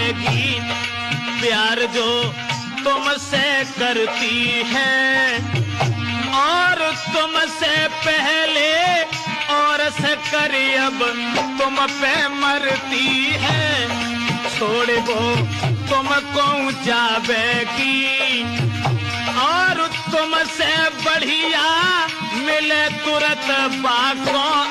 जाएगी। प्यार जो तुमसे करती है और तुमसे पहले और से करी अब तुम पे मरती है। छोड़ वो तुमको जावेगी और तुमसे बढ़िया मिले तुरंत बातों